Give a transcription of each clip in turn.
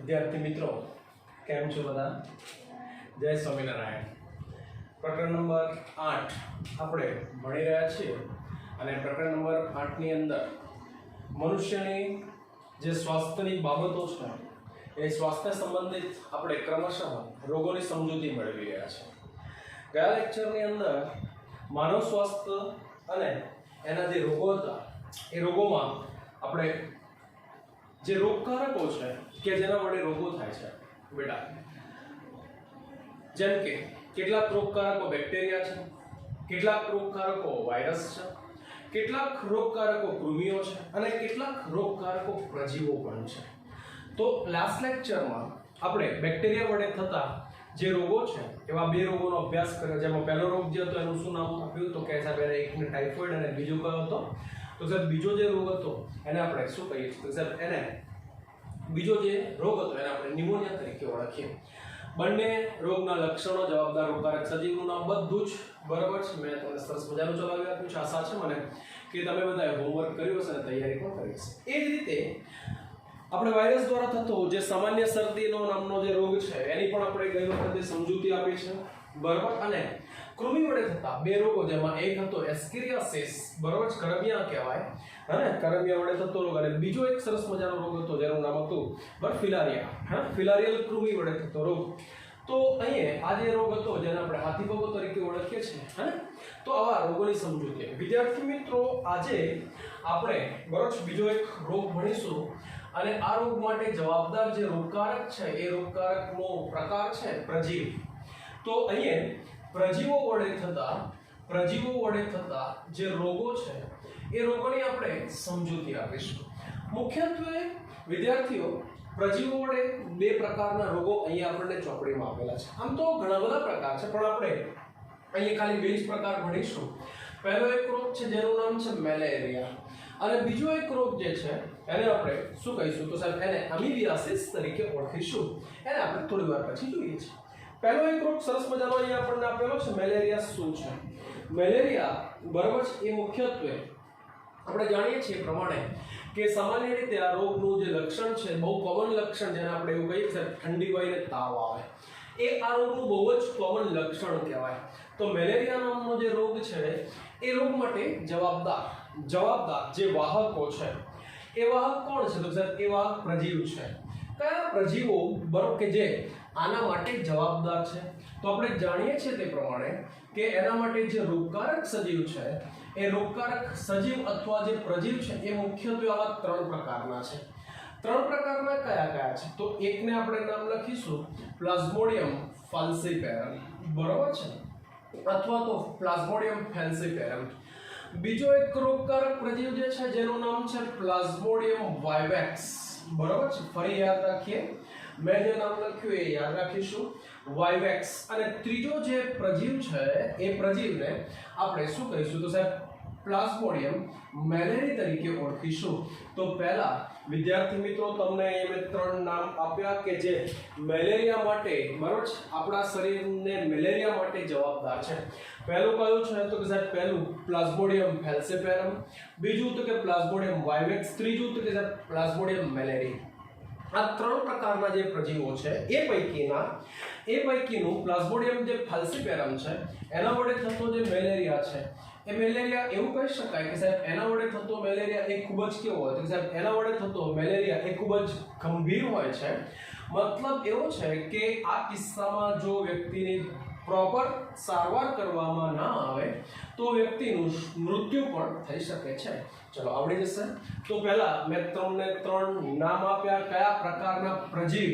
विद्यार्थी मित्रों केम छो बधा जय स्वामीनारायण। प्रकरण नंबर 8 આપણે ભણી રહ્યા છીએ અને પ્રકરણ નંબર 8 ની અંદર મનુષ્યની જે સ્વાસ્થ્યની બાબતો છે એ સ્વાસ્થ્ય સંબંધિત આપણે ક્રમશઃ રોગોની સમજૂતી મેળવી રહ્યા છીએ। ગયા લેક્ચરની અંદર માનવ સ્વાસ્થ્ય અને એના જે રોગો હતા એ રોગોમાં આપણે જે રોગકારકો છે કે જેના વડે રોગો થાય છે બેટા, જેમ કે કેટલાક રોગકારકો બેક્ટેરિયા છે, કેટલાક રોગકારકો વાયરસ છે, કેટલાક રોગકારકો કૃમિઓ છે અને કેટલાક રોગકારકો પ્રજીવો પણ છે। તો લાસ્ટ લેક્ચરમાં આપણે બેક્ટેરિયા વડે થતા જે રોગો છે એવા બે રોગોનો અભ્યાસ કર્યો, જેમાં પહેલો રોગ જે હતો એનું શું નામ આપ્યું તો કે સાહેબ એકને ટાઇફોઇડ અને બીજો કયો હતો તો સાહેબ બીજો જે રોગ હતો એને આપણે શું કહીએ તો સાહેબ એને બીજો જે રોગ હતો એને આપણે ન્યુમોનિયા તરીકે ઓળખીએ। બંને રોગના લક્ષણો, જવાબદાર રોગકારક સજીવનું નામ બધું જ બરાબર છે। મેં તમને સરસ મજાનું ચલાવી આપ્યું છે। આશા છે મને કે તમે બધાએ હોમવર્ક કર્યું હશે અને તૈયારી પણ કરી હશે। એ જ રીતે આપણે વાયરસ દ્વારા થતો જે સામાન્ય શરદીનો નામનો જે રોગ છે એની પણ આપણે ગઈ વખતે સમજૂતી આપી છે બરાબર। અને કૃમિ વડે થતા બે રોગો, જેમાં એક હતો એસ્કેરિયાસિસ બરાબર, કરમિયા કહેવાય અને કરમિયા વડે થતો રોગ, અને બીજો એક સરસ મજાનો રોગ હતો જેનું નામ હતું ફિલારિયા, હા, ફિલારિયલ કૃમિ વડે થતો રોગ। તો અહીંયા આ જે રોગ હતો જેને આપણે હાથીપગો તરીકે ઓળખીએ છીએ, હા, તો આવા રોગોની સમજૂતી। વિદ્યાર્થી મિત્રો, આજે આપણે બરાબર બીજો એક રોગ ભણીશું અને આ રોગ માટે જવાબદાર જે રોગકારક છે એ રોગકારકનો પ્રકાર છે પ્રજીવ। તો અહીંયા પ્રજીવો વડે થતા જે રોગો છે એ રોગોની આપણે સમજૂતી આપીશું। મુખ્યત્વે વિદ્યાર્થીઓ, પ્રજીવો વડે બે પ્રકારના રોગો અહીંયા આપણને ચોપડીમાં આપેલા છે। આમ તો ઘણા બધા પ્રકાર છે પણ આપણે અહીંયા ખાલી બે જ પ્રકાર ભણીશું। પહેલો એક રોગ છે જેનું નામ છે મેલેરિયા અને બીજો એક રોગ જે છે એને આપણે શું કહીશું તો સાહેબ એને અમીબિયાસિસ તરીકે ઓળખીશું। એને આપણે થોડી વાર પછી જોઈએ છીએ। પહેલો એક રોગ સરસ મજાનો અહીંયા આપણને આપેલો છે મેલેરિયા। શું છે મેલેરિયા બરાબર છે? એ મુખ્યત્વે આપણે જાણીએ છીએ પ્રમાણે કે સામાન્ય રીતે આ રોગનું જે લક્ષણ છે બહુ કોમન લક્ષણ, જેને આપણે એવું કહીએ કે ઠંડી હોય ને તાવ આવે, એ આ રોગનું બહુ જ કોમન લક્ષણ કહેવાય। તો મેલેરિયા નામનો જે રોગ છે એ રોગ માટે જવાબદાર જે વાહકો છે એ વાહક કોણ છે તો સાહેબ એ વાહક પ્રજીવ છે। કયા પ્રજીવો બરાબર કે જે આના માટે જવાબદાર છે? તો આપણે જાણીએ છીએ તે પ્રમાણે કે એના માટે જે રોગકારક સજીવ છે એ રોગકારક સજીવ અથવા જે પ્રજીવ છે એ મુખ્યત્વે આવા ત્રણ પ્રકારના છે। ત્રણ પ્રકારના કયા છે તો એકને આપણે નામ લખીશું પ્લાઝ્મોડિયમ ફાલ્સીપેરમ બરાબર છે, અથવા તો પ્લાઝ્મોડિયમ ફેલ્સીપેરમ। બીજો એક રોગકારક પ્રજીવ જે છે જેનું નામ છે પ્લાઝ્મોડિયમ વાઇવેક્સ બરાબર છે, ફરી યાદ રાખીએ, મેં જે નામ લખ્યું એ યાદ રાખીશું, વાઇવેક્સ। અને ત્રીજો જે પ્રજીવ છે એ પ્રજીવને આપણે શું કહીશું તો સાહેબ પ્લાઝ્મોડિયમ મેલેરી તરીકે ઓળખીશું। તો પહેલા વિદ્યાર્થી મિત્રો તમને મેં ત્રણ નામ આપ્યા કે જે મેલેરિયા માટે બરાબર છે, આપણા શરીરને મેલેરિયા માટે જવાબદાર છે। પહેલું કયું છે તો કે સાહેબ પહેલું પ્લાઝ્મોડિયમ ફેલ્સીપેરમ, બીજું તો કે પ્લાઝ્મોડિયમ વાઇવેક્સ, ત્રીજું તો કે સાહેબ પ્લાઝ્મોડિયમ મેલેરી। આ ત્રણ પ્રકારના જે પ્રજીવો છે એ પૈકીનું પ્લાઝ્મોડિયમ જે ફાલ્સીપેરમ છે એના વડે થતો જે મેલેરિયા છે એ મેલેરિયા એવું કહી શકાય કે સાહેબ એના વડે થતો મેલેરિયા એ ખૂબ જ કેવો હોય તો સાહેબ એના વડે થતો મેલેરિયા એ ખૂબ જ ગંભીર હોય છે। મતલબ એવો છે કે આ કિસ્સામાં જો વ્યક્તિની પ્રોપર સારવાર કરવામાં ના આવે તો વ્યક્તિનું મૃત્યુ પણ થઈ શકે છે। ચલો આવડી જશે। તો પહેલા મેં તમને ત્રણ નામ આપ્યા કયા પ્રકારના પ્રજીવ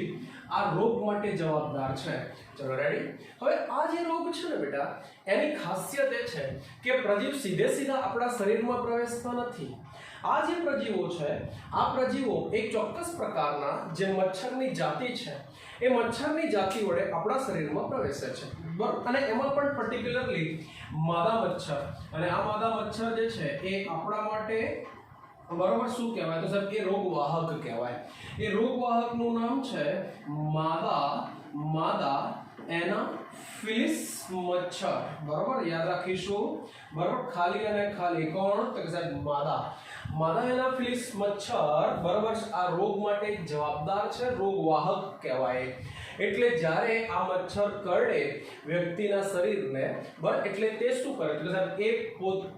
આ રોગ માટે જવાબદાર છે। ચલો રેડી। હવે આ જે રોગ છે ને બેટા એની ખાસિયત એ છે કે પ્રજીવ સીધા આપણા શરીરમાં પ્રવેશતા નથી। આ જે પ્રજીવો છે આ પ્રજીવો એક ચોક્કસ પ્રકારના જે મચ્છરની જાતિ છે એ મચ્છરની જાતિ વડે આપણા શરીરમાં પ્રવેશે છે બરાબર, અને એમાં પણ પર્ટિક્યુલરલી માદા મચ્છર, અને આ માદા મચ્છર જે છે એ આપણા માટે બરાબર શું કહેવાય તો સાહેબ એ રોગવાહક કહેવાય। એ રોગવાહકનું નામ છે માદા એનાફિલિસ મચ્છર, બરાબર યાદ રાખીશું, બરાબર ખાલી અને ખાલી કોણ તો કે સાહેબ માદા એનાફિલિસ મચ્છર, બરાબર આ રોગ માટે જવાબદાર છે, રોગવાહક કહેવાય. એટલે જ્યારે આ મચ્છર કરડે વ્યક્તિના શરીરને, બરાબર એટલે તે શું કરે તો સાહેબ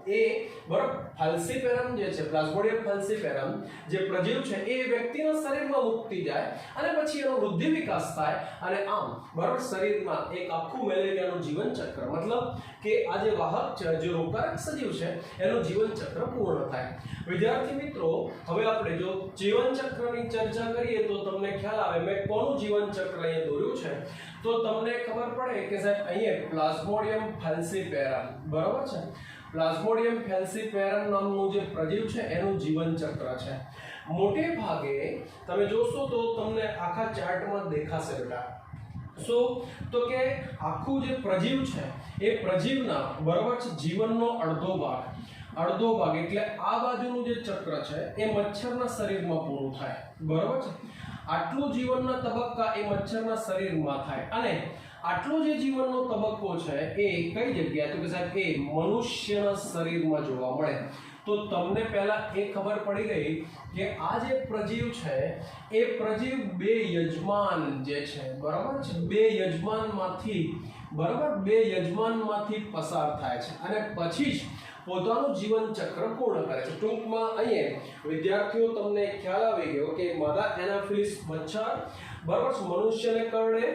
એ બરાબર ફાલ્સીપેરમ જે છે, પ્લાઝ્મોડિયમ ફાલ્સીપેરમ જે પ્રજીવ છે એ વ્યક્તિના શરીરમાં મુક્તિ જાય અને પછી એનો વૃદ્ધિ વિકાસ થાય અને આમ બરાબર શરીરમાં એક આખું મેલેરિયાનું જીવન ચક્ર, મતલબ કે આ જે વાહક છે, જે રોગકારક સજીવ છે એનું જીવન ચક્ર પૂર્ણ થાય. વિદ્યાર્થી મિત્રો, હવે આપણે જો જીવન ચક્રની ચર્ચા કરીએ તો તમને ખ્યાલ આવે મેં કોનું જીવન ચક્ર અહીંયા દોર્યું છે તો તમને ખબર પડે કે સાહેબ અહીંયા પ્લાઝ્મોડિયમ ફાલ્સીપેરમ, બરાબર છે, પ્લાઝ્મોડિયમ ફાલ્સીપેરમ નામનું જે પ્રજીવ છે એનું જીવન ચક્ર છે. મોટે ભાગે તમે જોશો તો તમને આખા ચાર્ટમાં દેખાશે બેટા. તો કે આખું જે પ્રજીવ છે એ પ્રજીવના બરાબર છે જીવનનો અડધો ભાગ એટલે આ બાજુનું જે ચક્ર છે એ મચ્છરના શરીરમાં પૂરું થાય, બરાબર છે. આટલું જીવનના તબક્કા એ મચ્છરના શરીરમાં થાય અને આટલો જે જીવનનો તબક્કો છે એ કઈ જગ્યાએ તો કે સાહેબ એ મનુષ્યના શરીરમાં જોવા મળે. તો તમને પહેલા એ ખબર પડી ગઈ કે આ જે પ્રજીવ છે એ પ્રજીવ બે યજમાન જે છે, બરાબર છે, બે યજમાનમાંથી પસાર થાય છે અને પછી જ પોતાનું જીવન ચક્ર પૂર્ણ કરે છે. ટૂંકમાં અહીંયા વિદ્યાર્થીઓ તમને ખ્યાલ આવી ગયો કે માદા એનાફિલિસ મચ્છર, બરાબર, મનુષ્યને કરડે,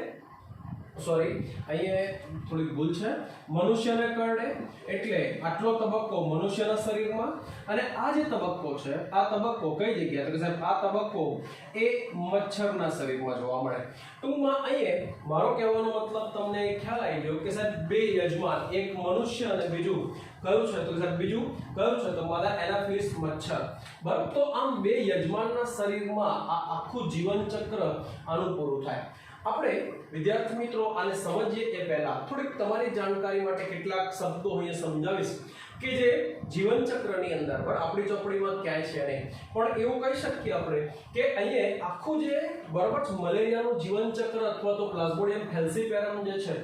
સોરી અહીંયા થોડી ભૂલ છે, મનુષ્યને કરડે એટલે આટલો તબક્કો મનુષ્યના શરીરમાં અને આ જે તબક્કો છે આ તબક્કો કઈ જગ્યાએ તો કે સાહેબ આ તબક્કો એ મચ્છરના શરીરમાં જોવા મળે. ટૂંકમાં અહીંયા મારો કહેવાનો મતલબ તમને ખ્યાલ આવી ગયો કે સાહેબ બે યજમાન, એક મનુષ્ય અને બીજું કયું છે તો સાહેબ બીજું કયું છે તો માદા એનાફિલિસ મચ્છર, બરાબર. તો આમ બે યજમાનના શરીરમાં આ આખું જીવન ચક્ર આનું પૂરું થાય. આપણે વિદ્યાર્થી મિત્રો આને સમજીએ એ પહેલા થોડીક તમારી જાણકારી માટે કેટલાક શબ્દો અહીંયા સમજાવીશ કે જે જીવન ચક્રની અંદર પણ આપણી ચોપડીમાં ક્યાંય છે નહીં, પણ એવું કહી શકીએ આપણે કે અહીંયા આખું જે બરાબર મલેરિયાનું જીવન ચક્ર અથવા તો પ્લાઝ્મોડિયમ ફેલ્સીપેરમ જે છે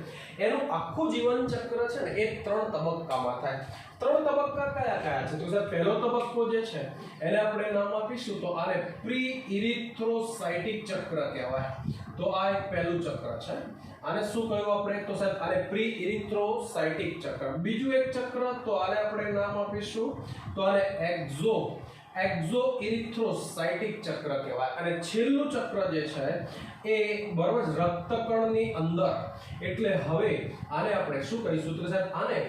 એનું આખું જીવન ચક્ર છે ને એ 3 તબક્કામાં થાય. 3 તબક્કા કયા કયા છે તો સાહેબ પહેલો તબક્કો જે છે એને આપણે નામ આપીશું તો આને પ્રી ઇરિથ્રોસાઇટિક ચક્ર કહેવાય. તો આ એક પહેલું ચક્ર છે. આને શું કહ્યું આપણે તો સાહેબ આને પ્રી ઇરિથ્રોસાઇટિક ચક્ર. બીજું એક ચક્ર તો આને આપણે નામ આપીશું તો આને એક્ઝો ઇરિથ્રોસાઇટિક ચક્ર કહેવાય. અને છેલ્લું ચક્ર જે છે એ બરાબર રક્તકણની અંદર, એટલે હવે આને આપણે શું કહીશું તો સાહેબ આને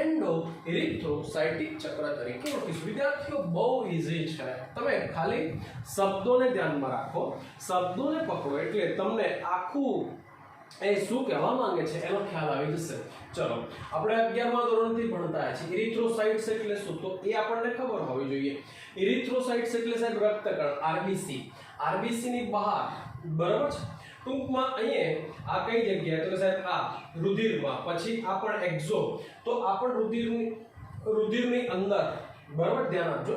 એન્ડો ઇરિથ્રોસાઇટિક ચક્ર તરીકે ઓળખીશું. વિદ્યાર્થીઓ બહુ ઈઝી છે, તમે ખાલી શબ્દોને ધ્યાનમાં રાખો, શબ્દોને પકડો એટલે તમને આખું એ શું કહેવા માંગે છે એનો ખ્યાલ આવી જશે. ચલો આપણે 11મા ધોરણથી ભણતા છીએ. ઇરિથ્રોસાઇટ્સ એટલે શું તો એ આપણને ખબર હોવી જોઈએ. ઇરિથ્રોસાઇટ્સ એટલે સાહેબ રક્તકણ, આરબીસી ની બહાર, બરાબર છે. ટૂંકમાં અહીંયા આ કઈ જગ્યાએ તો સાહેબ આ રુધિરમાં, પછી આ પણ એક્ઝો, તો આ પણ રુધિરની અંદર, બરાબર ધ્યાન આપજો,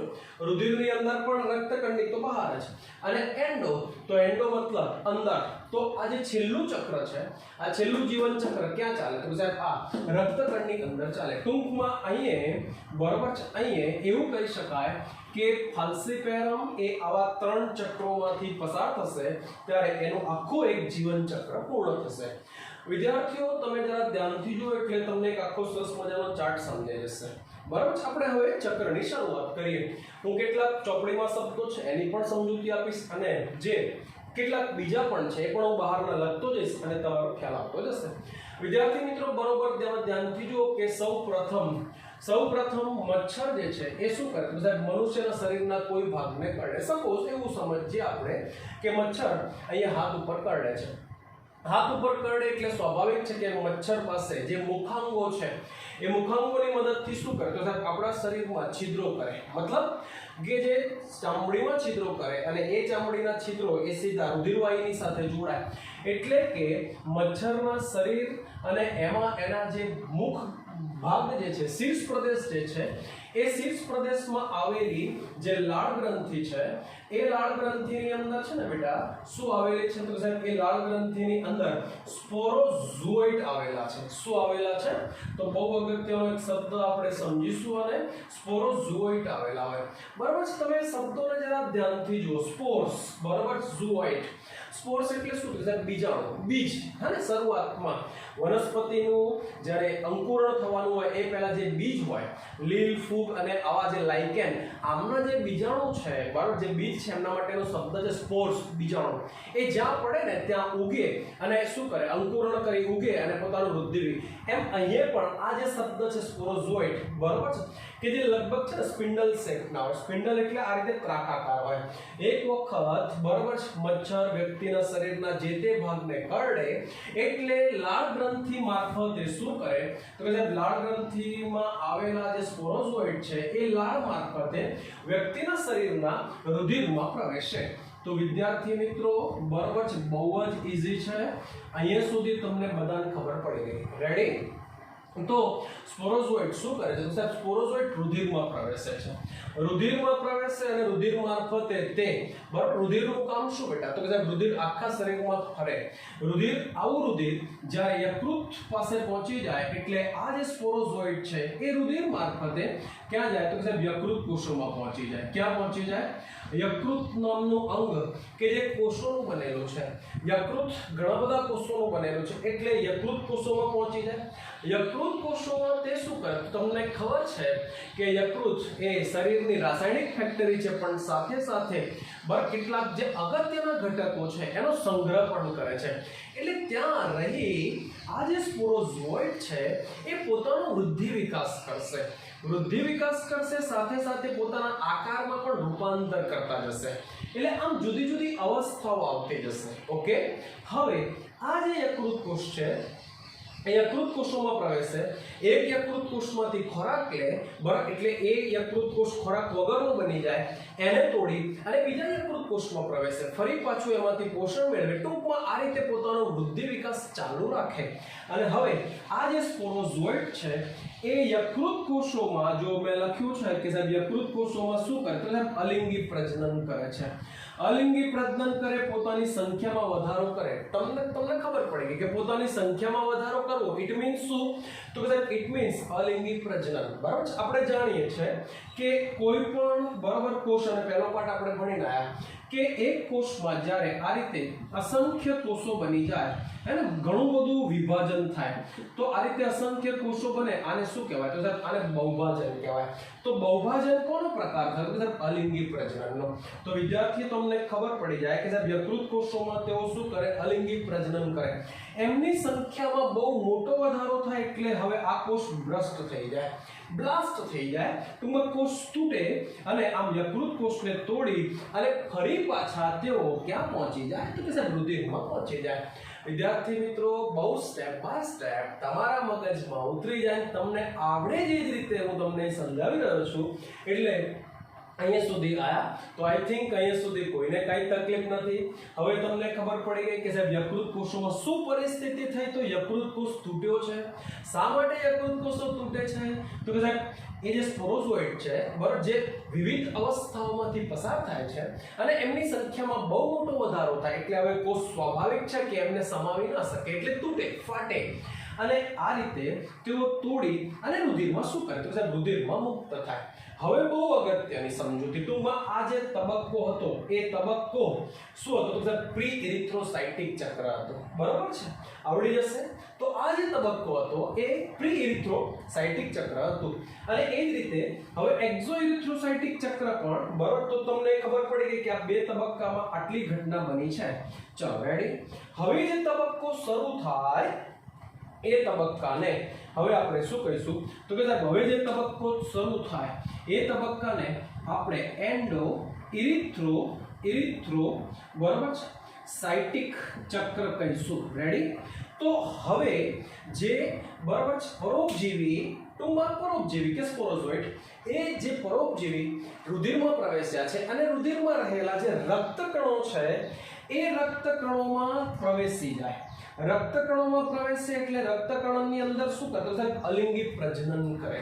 રુધિરની અંદર પણ રક્તકણની તો બહાર જ. અને એન્ડો તો એન્ડો મતલબ અંદર. તો આ જે છેલ્લું ચક્ર છે, આ છેલ્લું જીવન ચક્ર ક્યાં ચાલે તો સાહેબ આ રક્તકણની અંદર ચાલે. ટૂંકમાં અહીંયા બરાબર છે, અહીંયા એવું કહી શકાય કે ફાલ્સીપેરમ એ આવા 3 ચક્રોમાંથી પસાર થશે ત્યારે એનું આખું એક જીવન ચક્ર પૂર્ણ થશે. વિદ્યાર્થીઓ તમે જરા ધ્યાનથી જુઓ એટલે તમને એક આખો સરસ મજાનો ચાર્ટ સમજાઈ જશે. બરાબર છે. આપણે હવે ચક્રની શરૂઆત કરીએ. હું કેટલાક ચોપડીમાં શબ્દો છે એની પણ સમજૂતી આપીશ અને જે કેટલાક બીજા પણ છે એ પણ હું બહારના લખતો જઈશ અને તમારો ખ્યાલ આપતો જશે. વિદ્યાર્થી મિત્રો બરોબર ધ્યાનથી જુઓ કે સૌપ્રથમ મચ્છર જે છે એ શું કરે તો સાહેબ મનુષ્યના શરીરના કોઈ ભાગને કરડે. સપોઝ એવું સમજીએ આપણે કે મચ્છર અહીંયા હાથ ઉપર કરડે છે. હાથ ઉપર કરડે એટલે સ્વાભાવિક છે કે મચ્છર પાસે જે મુખાંગો છે એ મુખાંગોની મદદથી શું કરે તો સાહેબ આપણા શરીરમાં છિદ્રો કરે. મતલબ કે જે ચામડીમાં છિદ્રો કરે અને એ ચામડીના છિદ્રો એ સીધા રુધિરવાહિની સાથે જોડાય. એટલે કે મચ્છરના શરીર અને એમાં એના જે મુખ ભાગ જે છે શીર્ષ પ્રદેશ જે છે એ શીર્ષ પ્રદેશમાં આવેલી જે લાળ ગ્રંથિ છે એ લાળ ગ્રંથિની અંદર છે ને બેટા શું આવેલી છે? તો સાહેબ એ લાળ ગ્રંથિની અંદર સ્પોરોઝોઇટ આવેલા છે. શું આવેલા છે? તો બહુ અગત્યનો એક શબ્દ આપણે સમજીશું અને સ્પોરોઝોઇટ આવેલા હોય. બરાબર છે. તમે શબ્દોને જરા ધ્યાનથી જુઓ. સ્પોર્સ બરાબર, ઝોઇટ. સ્પોર્સ એટલે શું? તો સાહેબ બીજાણુ, બીજ. હા ને, શરૂઆતમાં વનસ્પતિનું જ્યારે અંકુરણ થવાનું હોય એ પહેલા જે બીજ હોય, લીલ, ફૂગ અને આવા જે લાઇકેન, આમના જે બીજાણુ છે બરાબર, જે બીજ છે એમના માટેનો શબ્દ છે સ્પોર્સ, બીજાણુ. એ જ્યાં પડે ને ત્યાં ઉગે અને શું કરે? અંકુરણ કરી ઉગે અને પોતાનું વૃદ્ધિ. એમ અહીંયા પણ આ જે શબ્દ છે સ્પોરોઝોઇટ બરાબર છે, કે જે લગભગ છે ને સ્પિન્ડલ શેપના હોય. સ્પિન્ડલ એટલે આ રીતે ત્રાકાકાર હોય. એક વખત બરાબર મચ્છર વ્યક્તિના શરીરના જે તે ભાગને કરડે એટલે લાળ ગ્રંથિ મારફતે શું કરે? તો કે લાળ ગ્રંથિમાં આવેલા જે સ્પોરોઝોઇટ છે એ લાળ મારફતે વ્યક્તિના શરીરના રુધિરમાં પ્રવેશે. તો વિદ્યાર્થી મિત્રો બરાબર છે, બહુ જ ઈઝી છે. અહીંયા સુધી તમને બધાને ખબર પડી ગઈ. રેડી? તો સ્પોરોઝોઇટ શું કરે છે? તો સાહેબ સ્પોરોઝોઇટ રુધિરમાં પ્રવેશે છે. રુધિરમાં પ્રવેશે અને રુધિર મારફતે તે બરાબર, રુધિરનું કામ શું બેટા? તો કે સાહેબ રુધિર આખા શરીરમાં ફરે. આવું રુધિર જ્યારે યકૃત પાસે પહોંચી જાય એટલે આ જે સ્પોરોઝોઇટ છે એ રુધિર મારફતે ક્યાં જાય? તો કે સાહેબ યકૃત કોષોમાં પહોંચી જાય. ક્યાં પહોંચી જાય? યકૃત નામનું અંગ કે જે કોષોનું બનેલું છે. યકૃત ઘણા બધા કોષોનું બનેલું છે એટલે યકૃત કોષોમાં પહોંચી જાય. યકૃત કોષોમાં તે શું કરે? તમને ખબર છે કે યકૃત એ શરીરની રાસાયણિક ફેક્ટરી છે, પણ સાથે સાથે કેટલાક જે અગત્યના ઘટકો છે એનો સંગ્રહ પણ કરે છે. એટલે ત્યાં રહી આ જે સ્પોરોઝોઇટ છે એ પોતાનો વૃદ્ધિ વિકાસ કરશે. વૃદ્ધિ વિકાસ કરશે સાથે સાથે પોતાના આકારમાં પણ રૂપાંતર કરતા જશે. એટલે આમ જુદી જુદી અવસ્થાઓ આવતી જશે. ઓકે, હવે આ જે યકૃત કોષ છે એ યકૃત કોષોમાં પ્રવેશે. એક યકૃત કોષમાંથી ખોરાક લે બરાબર, એટલે એ યકૃત કોષ ખોરાક વગરનો બની જાય, એને તોડી અને બીજા યકૃત કોષમાં પ્રવેશે. ફરી પાછું એમાંથી પોષણ મેળવે. ટૂંકમાં આ રીતે પોતાનો વૃદ્ધિ વિકાસ ચાલુ રાખે. અને હવે આ જે સ્પોરોઝોઇટ છે એ યકૃત કોષોમાં, જો મેં લખ્યું છે કે સાહેબ યકૃત કોષોમાં શું કરે? તો સાહેબ અલિંગી પ્રજનન કરે છે. અલિંગી પ્રજનન કરે, પોતાની સંખ્યામાં વધારો કરે. તમને ખબર પડી ગઈ કે પોતાની સંખ્યામાં વધારો કરવો ઇટ મીન્સ શું? તો સાહેબ ઇટ મીન્સ અલિંગી પ્રજનન. બરાબર છે. આપણે જાણીએ છીએ કે કોઈ પણ બરાબર કોષ, અને પહેલો પાઠ આપણે ભણીને આવ્યા કે એક કોષમાં જ્યારે આ રીતે અસંખ્ય કોષો બની જાય, હે ને, ઘણું બધું વિભાજન થાય, તો આ રીતે અસંખ્ય કોષો બને, આને શું કહેવાય? તો સાહેબ આને બહુભાજન કહેવાય. તો બહુભાજન કોનો પ્રકાર થયો? તો સાહેબ અલિંગી પ્રજનનનો. તો વિદ્યાર્થી તમને ખબર પડી જાય કે સાહેબ યકૃત કોષોમાં તેઓ શું કરે? અલિંગી પ્રજનન કરે. એમની સંખ્યામાં બહુ મોટો વધારો થાય એટલે હવે આ કોષ ભ્રષ્ટ થઈ જાય, બ્લાસ્ટ થઈ જાય. ટૂંકમાં કોષ તૂટે અને આમ યકૃત કોષને તોડી અને ફરી પાછા તેઓ ક્યાં પહોંચી જાય? તો કે સાહેબ રુધિરમાં પહોંચી જાય. વિદ્યાર્થી મિત્રો બહુ સ્ટેપ બાય સ્ટેપ તમારા મગજમાં ઉતરી જાય, તમને આવડે જે રીતે હું તમને સમજાવી રહ્યો છું. એટલે અહીંયા સુધી આયા તો આઈ થિંક અહીંયા સુધી કોઈને કાંઈ તકલીફ નથી. હવે તમને ખબર પડી ગઈ કે સાહેબ યકૃત કોષોમાં શું પરિસ્થિતિ થઈ? તો યકૃત કોષ તૂટ્યો છે. શા માટે યકૃત કોષો તૂટે છે? તો કે સાહેબ એ જે સ્પોરોઝોઇટ છે બરાબર, જે વિવિધ અવસ્થાઓમાંથી પસાર થાય છે અને એમની સંખ્યામાં બહુ મોટો વધારો થાય એટલે હવે કોષ સ્વાભાવિક છે કે એમને સમાવી ન શકે એટલે તૂટે, ફાટે. અને આ રીતે તેઓ તોડી અને રુધિરમાં શું કરે? તો સાહેબ રુધિરમાં મુક્ત થાય. હવે બહુ અગત્યની સમજૂતી. ટૂંકમાં આ જે તબક્કો હતો એ તબક્કો શું હતો? તો સાહેબ પ્રી ઇરિથ્રોસાઇટિક ચક્ર હતો. બરાબર છે, આવડી જશે. તો આ જે તબક્કો હતો એ પ્રી ઇરિથ્રોસાઇટિક ચક્ર હતું. અને એ જ રીતે હવે એક્ઝો ઇરિથ્રોસાઇટિક ચક્ર પણ બરાબર. તો તમને ખબર પડી ગઈ કે આ બે તબક્કામાં આટલી ઘટના બની છે. ચલો રેડી. હવે જે તબક્કો શરૂ થાય એ તબક્કાને હવે આપણે શું કહીશું? તો કે સાહેબ હવે જે તબક્કો શરૂ થાય એ તબક્કાને આપણે એન્ડો ઇરિથ્રો બરાબર છે સાઇટિક ચક્ર કહીશું. રેડી. તો હવે જે બરાબર છે પરોપજીવી, ટૂંકમાં પરોપજીવી કે સ્પોરોઝોઇટ, એ જે પરોપજીવી રુધિરમાં પ્રવેશ્યા છે અને રુધિરમાં રહેલા જે રક્તકણો છે એ રક્તકણોમાં પ્રવેશી જાય. રક્તકણોમાં પ્રવેશે એટલે રક્તકણની અંદર શું કરતો સાહેબ? અલિંગી પ્રજનન કરે.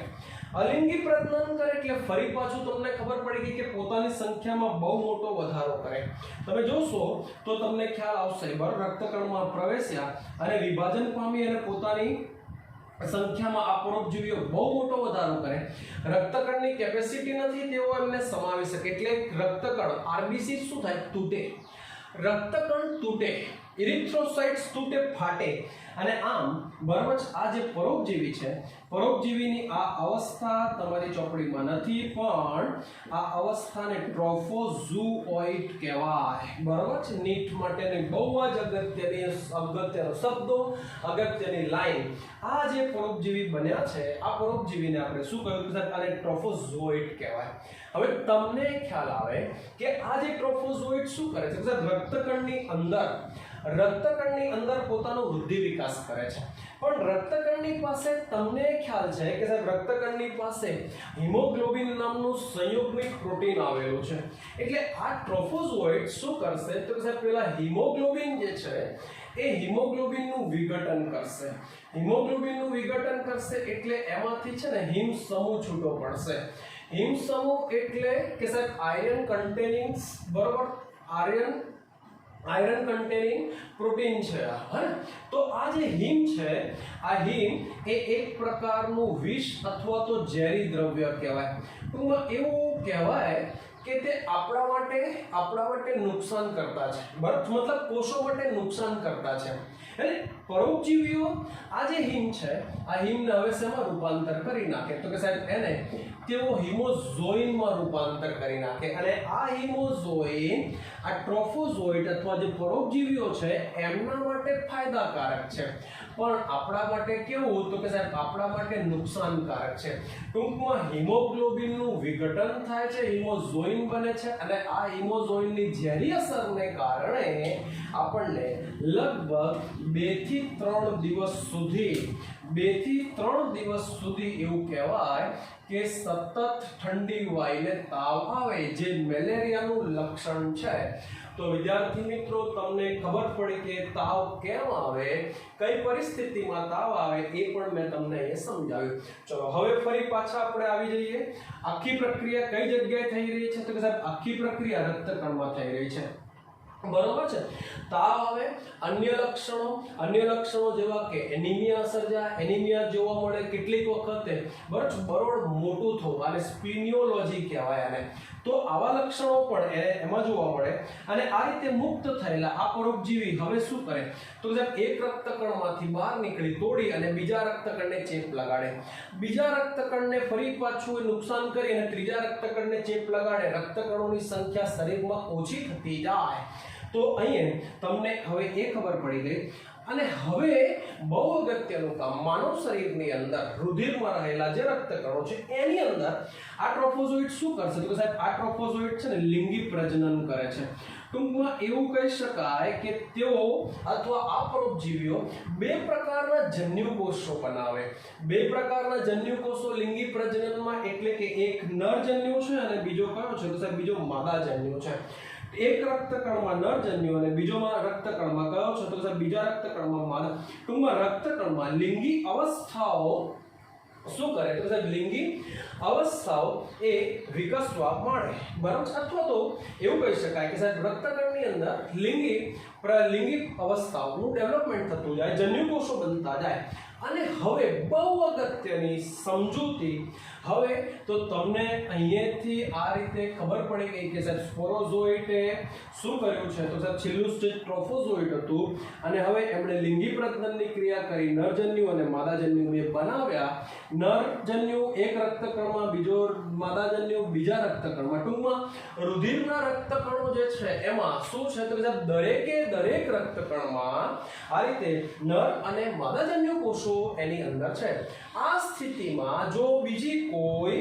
અલિંગી પ્રજનન કરે એટલે ફરી પાછું તમને ખબર પડી ગઈ કે પોતાની સંખ્યામાં બહુ મોટો વધારો કરે. તમે જોશો તો તમને ખ્યાલ આવશે. બરાબર, રક્તકણમાં પ્રવેશ્યા અને વિભાજન પામી અને પોતાની સંખ્યામાં આ પરોપજીવીઓ બહુ મોટો વધારો કરે. રક્તકણની કેપેસિટી નથી તેઓ એમને સમાવી શકે એટલે રક્તકણ આરબીસી શું થાય? તૂટે. રક્તકણ તૂટે, ઇરિથ્રોસાઇટ્સ તૂટે, ફાટે. અને આમ બરાબર આ જે પરોપજીવી છે, પરોપજીવીની આ અવસ્થા તમારી ચોપડીમાં નથી, પણ આ અવસ્થાને ટ્રોફોઝુઓઇડ કહેવાય. બરાબર છે. નીટ માટેની બહુ જ અગત્યનો શબ્દો, અગત્યની લાઈન. આ જે પરોપજીવી બન્યા છે, આ પરોપજીવીને આપણે શું કહ્યું સાહેબ? આને ટ્રોફોઝોઇડ કહેવાય. હવે તમને ખ્યાલ આવે કે આ જે ટ્રોફોઝોઇડ શું કરે છે સાહેબ? રક્તકણની અંદર પોતાનો વૃદ્ધિ વિકાસ કરે છે. પણ રક્તકણની પાસે તમને ખ્યાલ છે કે સાહેબ રક્તકણની પાસે હિમોગ્લોબિન નામનું સંયુગ્મિક પ્રોટીન આવેલું છે. એટલે આ ટ્રોફોઝોઇડ શું કરશે તો સાહેબ પેલા હિમોગ્લોબિન જે છે એ હિમોગ્લોબિનનું વિઘટન કરશે. હિમોગ્લોબિનનું વિઘટન કરશે એટલે એમાંથી છે ને હિમ સમૂહ છૂટો પડશે. હિમ સમૂહ એટલે કે સાહેબ આયરન કન્ટેનિંગ, બરોબર, આયરન કન્ટેનિંગ પ્રોટીન છે. તો આ જે હિમ છે, આ હિમ એ એક પ્રકારનું વિષ અથવા તો ઝેરી દ્રવ્ય કહેવાય. ટૂંકમાં એવું કહેવાય કે તે આપણા માટે નુકસાન કરતા છે. મતલબ કોષો માટે નુકસાન કરતા છે. એટલે પરોપજીવીઓ આ જે હિમ છે, આ હિમને હવે શેમાં રૂપાંતર કરી નાખે તો કે સાહેબ એને તેઓ હિમોઝોઇનમાં રૂપાંતર કરી નાખે. અને આ હિમોઝોઇન આ ટ્રોફોઝોઇડ અથવા જે પરોપજીવીઓ છે એમના માટે ફાયદાકારક છે, પણ આપણા માટે કેવું તો કે સાહેબ આપણા માટે નુકસાનકારક છે. ટૂંકમાં હિમોગ્લોબિનનું વિઘટન થાય છે, હિમોઝોઇન બને છે અને આ હિમોઝોઇનની ઝેરી અસરને કારણે આપણને લગભગ 2 થી 3 દિવસ સુધી એવું કહેવાય કે સતત ઠંડી વાયને તાવ આવે, જે મેલેરિયાનું લક્ષણ છે. તો વિદ્યાર્થી મિત્રો, તમને ખબર પડી કે તાવ કેમ આવે, કઈ પરિસ્થિતિમાં તાવ આવે, એ પણ મેં તમને એ સમજાવ્યું. ચલો હવે ફરી પાછા આપણે આવી જઈએ. આખી પ્રક્રિયા કઈ જગ્યાએ થઈ રહી છે તો કે સાહેબ આખી પ્રક્રિયા રક્તકણમાં થઈ રહી છે. બરોબર છે. તાવ આવે, અન્ય લક્ષણો જેવા કે એનિમિયા સર્જાય. એનિમિયા જોવા મળે કેટલીક વખતે. બરોબર, મોટું થવું અને સ્પિનિયોલોજી કહેવાય આને. તો આવા લક્ષણો પણ એમાં જોવા મળે. અને આ રીતે મુક્ત થયેલા આ પરોપજીવી હવે શું કરે તો સાહેબ એક રક્તકણમાંથી બહાર નીકળી તોડી અને બીજા રક્તકણને ચેપ લગાડે. બીજા રક્તકણને ફરી પાછું નુકસાન કરી અને ત્રીજા રક્તકણને ચેપ લગાડે. રક્તકણોની સંખ્યા શરીરમાં ઓછી થતી જાય. તો અહીંયા તમને હવે એ ખબર પડી ગઈ. અને હવે બહુ અગત્યનું કામ, માનવ શરીરની અંદર રુધિરમાં રહેલા જે રક્તકણો છે એની અંદર આ ટ્રોફોઝોઇડ શું કરશે તો સાહેબ આ ટ્રોફોઝોઇડ છે ને લિંગી પ્રજનન કરે છે. ટૂંકમાં એવું કહી શકાય કે તેઓ અથવા આ પરોપજીવીઓ 2 પ્રકારના જન્યુકોષો બનાવે. 2 પ્રકારના જન્યુકોષો લિંગી પ્રજનનમાં, એટલે કે એક નરજન્યુ છે અને બીજો કયો છે તો સાહેબ બીજો માદાજન્યુ છે. એક રક્તકણમાં નરજન્યુ અને બીજોમાં રક્તકણમાં કયો છે તો સાહેબ બીજા રક્તકણમાં માદા. ટૂંકમાં રક્તકણમાં લિંગી અવસ્થાઓ શું કરે તો સાહેબ લિંગી અવસ્થાઓ એ વિકસવા માંડે. બરાબર, અથવા તો એવું કહી શકાય કે સાહેબ રક્તકણની અંદર લિંગી અવસ્થાઓનું ડેવલપમેન્ટ થતું જાય, જન્યુકોષો બનતા જાય. અને હવે બહુ અગત્યની સમજૂતી, હવે તો તમને અહીંયાથી આ રીતે ખબર પડી ગઈ કે સાહેબ સ્પોરોઝોઇટે શું કર્યું છે તો સાહેબ છેલ્લું સ્ટેજ ટ્રોફોઝોઇટ હતું અને હવે એમણે લિંગી પ્રજનનની ક્રિયા કરી. નરજન્યુ અને માદાજન્યુને બનાવ્યા. નરજન્યુ એક રક્તકણમાં, બીજો માદાજન્યુ બીજા રક્તકણમાં. ટૂંકમાં રુધિરના રક્તકણો જે છે એમાં શું છે તો સાહેબ દરેક રક્તકણમાં આ રીતે નર અને માદાજન્યુ કોષો એની અંદર છે. આ સ્થિતિમાં જો બીજી કોઈ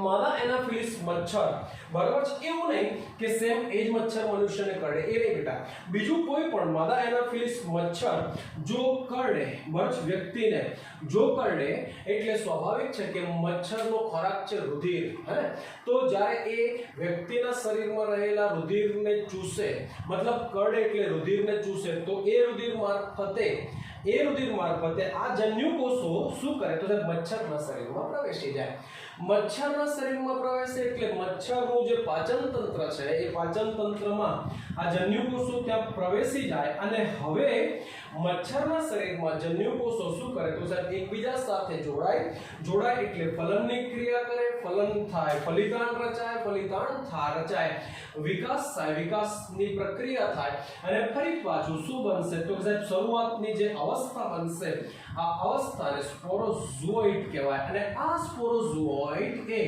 માદા એનાફિલિસ મચ્છર, બરાબર છે, એવું નહીં કે સેમ એજ મચ્છર મનુષ્યને કરડે, એ નહીં બેટા, બીજું કોઈ પણ માદા એનાફિલિસ મચ્છર જો કરડે, બરાબર, વ્યક્તિને જો કરડે એટલે સ્વાભાવિક છે કે મચ્છરનો ખોરાક છે રુધિર, હે ને, તો જ્યારે એ વ્યક્તિના શરીરમાં રહેલા રુધિરને ચૂસે, મતલબ કરડે એટલે રુધિરને ચૂસે, તો એ રુધિર મારફતે આ જન્યુ કોષો શું કરે, તો મચ્છરના શરીરમાં પ્રવેશી જાય. મચ્છરના શરીરમાં પ્રવેશે એટલે મચ્છરનું જે પાચન તંત્ર છે એ પાચન તંત્રમાં આ જન્યુ કોષો ત્યાં પ્રવેશી જાય અને હવે મચ્છરના શરીરમાં જન્યુ કોષો શું કરે, તો સાહેબ એકબીજા સાથે જોડાય એટલે ફલનની ક્રિયા કરે, ફલન થાય, ફલિતાંડ રચાય, ફલિતાંડ રચાય, વિકાસ થાય, વિકાસની પ્રક્રિયા થાય અને ફરી પાછું શું બનશે, તો સાહેબ શરૂઆતની જે અવસ્થા બનશે આ અવસ્થાને સ્પોરોઝોઇટ કહેવાય અને આ સ્પોરોઝોઇટ એ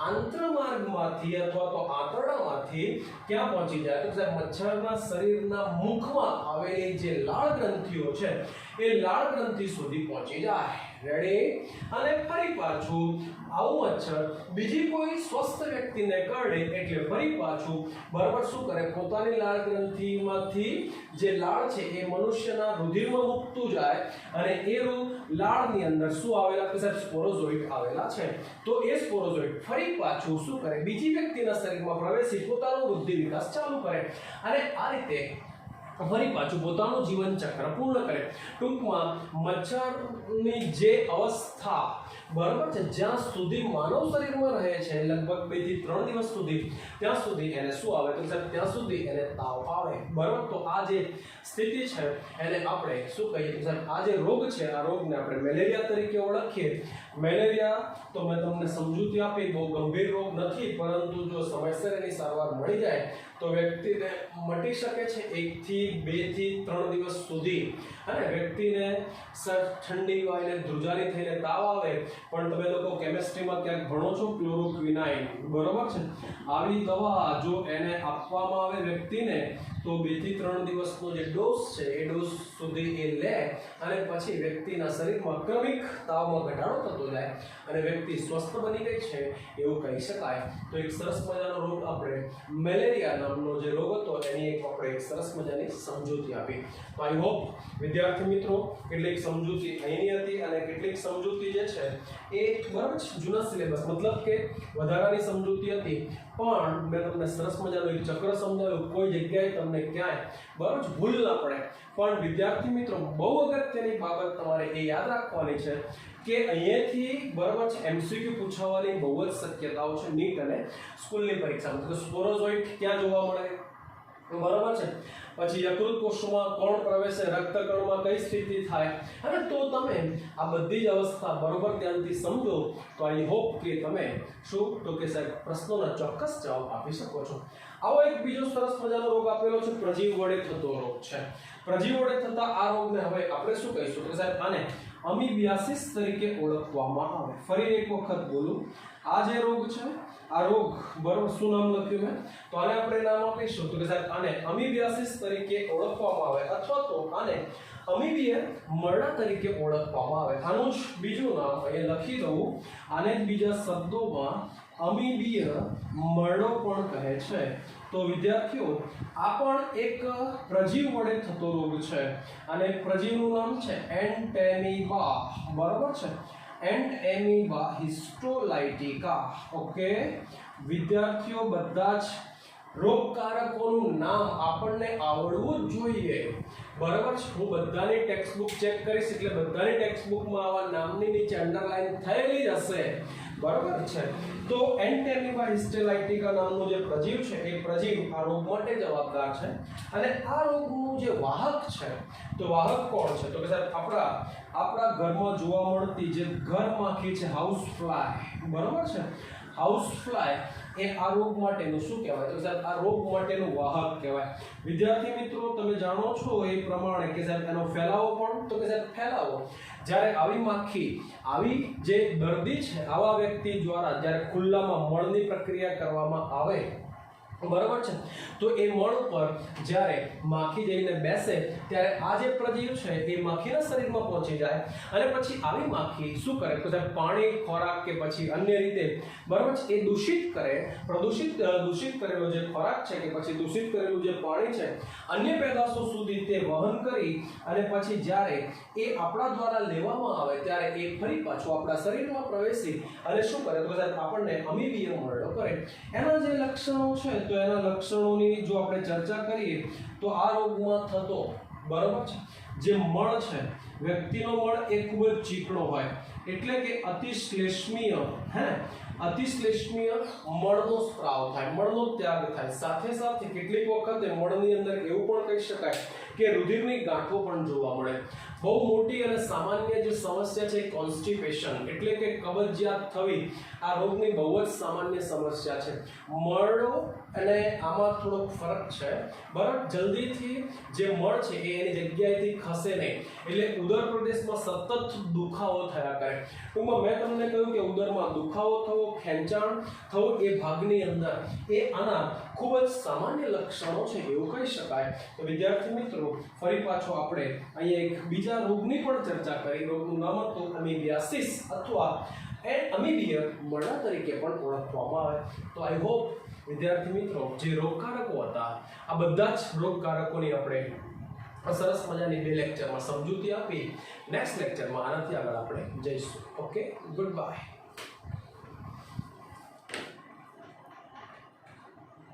આંતરમાર્ગમાંથી અથવા તો આંતરડામાંથી ક્યાં પહોંચી જાય, તો સાહેબ મચ્છરના શરીરના મુખમાં આવેલી જે લાળ ગ્રંથિઓ છે એ લાળ ગ્રંથિ સુધી પહોંચી જાય. રેડી? અને ફરી પાછું આવું મચ્છર બીજી કોઈ સ્વસ્થ વ્યક્તિને કરડે એટલે ફરી પાછું બરાબર શું કરે, પોતાની લાળ ગ્રંથિમાંથી જે લાળ છે એ મનુષ્યના રુધિરમાં મૂકતું જાય અને એ લાળની અંદર શું આવેલા છે, સાહેબ સ્પોરોઝોઇટ આવેલા છે. તો એ સ્પોરોઝોઇટ ફરી પાછું શું કરે, બીજી વ્યક્તિના શરીરમાં પ્રવેશી પોતાનો વૃદ્ધિ વિકાસ ચાલુ કરે અને આ રીતે ફરી પાછું પોતાનું જીવન ચક્ર પૂર્ણ કરે. ટૂંકમાં મચ્છરની જે અવસ્થા બરાબર છે જ્યાં સુધી માનવ શરીરમાં રહે છે લગભગ 2 થી 3 દિવસ સુધી, ત્યાં સુધી એને શું આવે, તો સાહેબ ત્યાં સુધી એને તાવ આવે, બરાબર. તો આ જે સ્થિતિ છે એને આપણે શું કહીએ, તો સાહેબ આ જે રોગ છે આ રોગને આપણે મેલેરિયા તરીકે ઓળખીએ. મેલેરિયા તો મેં તમને સમજૂતી આપી, બહુ ગંભીર રોગ નથી, પરંતુ જો સમયસર એની સારવાર મળી જાય તો વ્યક્તિને મટી શકે છે 1 થી 2 થી 3 દિવસ સુધી. અને વ્યક્તિને ઠંડી વાયને ધ્રુજારી થઈને તાવ આવે, પણ તમે લોકો કેમેસ્ટ્રીમાં ક્યાંક ભણો છો ક્લોરોક્વિનાઇન, બરોબર છે, આવી દવા જો એને આપવામાં આવે વ્યક્તિને તો 2 થી 3 દિવસનો જે ડોઝ છે એ ડોઝ સુધી એ લે અને પછી વ્યક્તિના શરીરમાં ક્રમિક તાવમાં ઘટાડો થતો જાય અને વ્યક્તિ સ્વસ્થ બની ગઈ છે એવું કહી શકાય. તો એક સરસ મજાનો રોગ આપણે મેલેરિયા નામનો જે રોગ હતો એની આપણે એક સરસ મજાની સમજૂતી આપી. તો આઈ હોપ વિદ્યાર્થી મિત્રો કેટલીક સમજૂતી અહીંની હતી અને કેટલીક સમજૂતી જે છે એ બરાબર જૂના સિલેબસ મતલબ કે વધારાની સમજૂતી હતી, પણ મેં તમને સરસ મજાનું એક ચક્ર સમજાવ્યું, કોઈ જગ્યાએ તમને ક્યાંય બરાબર ભૂલ ના પડે. પણ વિદ્યાર્થી મિત્રો બહુ અગત્યની બાબત તમારે એ યાદ રાખવાની છે કે અહીંયાથી બરાબર છે એમસીક્યુ પૂછાવાની બહુ જ શક્યતાઓ છે નીટ અને સ્કૂલની પરીક્ષામાં. તો સ્પોરોઝોઇટ ક્યાં જોવા મળે, બરાબર છે, પછી યકૃત કોષમાં કોણ પ્રવેશે, રક્તકણમાં કઈ સ્થિતિ થાય, અને તો તમે આ બધી જ અવસ્થા બરોબર ધ્યાનથી સમજો તો આઈ હોપ કે તમે શું તો કે સાહેબ પ્રશ્નોના ચોક્કસ જવાબ આપી શકો છો. આવો એક બીજો સરસ મજાનો રોગ આપેલો છે, પ્રજીવ વડે થતો રોગ છે. પ્રજીવ વડે થતા આ રોગને હવે આપણે શું કહીશું તો સાહેબ આને અમીબિયાસિસ તરીકે ઓળખવામાં આવે. ફરી એક વખત બોલું, આ જે રોગ છે આ રોગ બરોબર શું નામ લખ્યું મેં, તો આને આપણે નામ આપીશું તો કે સાહેબ આને અમીબિયાસિસ તરીકે ઓળખવામાં આવે અથવા તો આને અમીબિયા મરડા તરીકે ઓળખવામાં આવે. આનું જ બીજું નામ અહીંયા લખી દઉં, આને જ બીજા શબ્દોમાં અમીબિયા મરડો પણ કહે છે. તો વિદ્યાર્થીઓ આ પણ એક પ્રજીવ વડે થતો રોગ છે અને પ્રજીવનું નામ છે એન્ટેમીબા, બરાબર છે, એન્ટેમીબા હિસ્ટોલાઇટિકા. ઓકે વિદ્યાર્થીઓ બધા જ રોગકારકોનું નામ આપણને આવડવું જ જોઈએ, બરાબર છે. હું બધાની ટેક્સ્ટબુક ચેક કરીશ એટલે બધાની ટેક્સ્ટબુકમાં આવા નામની નીચે અંડરલાઈન થયેલી જ હશે, બરાબર છે. તો એન્ટેમીબા હિસ્ટોલાઇટિકા નામનો જે પ્રજીવ છે એ પ્રજીવ આ રોગ માટે જવાબદાર છે અને આ રોગનું જે વાહક છે તો વાહક કોણ છે તો કે સાહેબ આપણા ઘરમાં જોવા મળતી જે ઘર માખી છે હાઉસ ફ્લાય, બરાબર છે. હાઉસ ફ્લાય એ આ રોગ માટેનું શું કહેવાય તો સાહેબ આ રોગ માટેનું વાહક કહેવાય. વિદ્યાર્થી મિત્રો તમે જાણો છો એ પ્રમાણે કે સાહેબ એનો ફેલાવો પણ તો કે સાહેબ ફેલાવો જ્યારે આવી માખી આવી જે દર્દી છે આવા વ્યક્તિ દ્વારા જ્યારે ખુલ્લામાં મળની પ્રક્રિયા કરવામાં આવે બરાબર છે। તો એ મળ ઉપર જ્યારે માખી જઈને બેસે ત્યારે આ જે પ્રજીવ છે એ માખીના શરીરમાં પહોંચી જાય અને પછી આવી માખી શું કરે તો સાહેબ પાણી ખોરાક કે પછી અન્ય રીતે બરાબર છે એ દૂષિત કરે, દૂષિત કરેલો જે ખોરાક છે કે પછી દૂષિત કરેલું જે પાણી છે અન્ય પેદાશો સુધી તે વહન કરી અને પછી જ્યારે એ આપણા દ્વારા લેવામાં આવે ત્યારે એ ફરી પાછું આપણા શરીરમાં પ્રવેશી અને શું કરે તો સાહેબ આપણને અમીબીય મરડો કરે। એના જે લક્ષણો છે તો એના લક્ષણોની જો આપણે ચર્ચા કરીએ તો આ રોગમાં થતો બરાબર છે જે મળ છે વ્યક્તિનો મળ એ ખૂબ જ ચીકણો હોય એટલે કે અતિશ્લેષ્મીય અતિશ્લેષ્મીય મળનો સ્ત્રાવ થાય, મળનો ત્યાગ થાય। સાથે સાથે કેટલીક વખતે મળની અંદર એવું પણ કહી શકાય કે રુધિરની ગાંઠો પણ જોવા મળે। બહુ મોટી અને સામાન્ય જે સમસ્યા છે કોન્સ્ટિપેશન એટલે કે કબજિયાત થવી આ રોગની બહુ જ સામાન્ય સમસ્યા છે। મળો અને આમાં થોડોક ફરક છે બરાબર। જલ્દીથી જે મળ છે એ એની જગ્યાએથી ખસે નહીં એટલે ઉદર પ્રદેશમાં સતત દુખાવો થયા કરે। ટૂંકમાં મેં તમને કહ્યું કે ઉદરમાં દુખાવો થવો, ખેંચાણ થવું એ ભાગની અંદર એ આના ખૂબ જ સામાન્ય લક્ષણો છે એવું કહી શકાય। તો વિદ્યાર્થી મિત્રો ફરી પાછો આપણે અહીંયા એક બીજા રોગની પણ ચર્ચા કરી। રોગનું નામ હતું અમીબિયાસિસ અથવા અમીબીય મરડા તરીકે પણ ઓળખવામાં આવે। તો આઈ હોપ વિદ્યાર્થી મિત્રો જે રોગકારકો હતા આ બધા જ રોગકારકોની આપણે સરસ મજાની 2 લેક્ચરમાં સમજૂતી આપી। નેક્સ્ટ લેક્ચરમાં આનાથી આગળ આપણે જઈશું। Okay, good bye.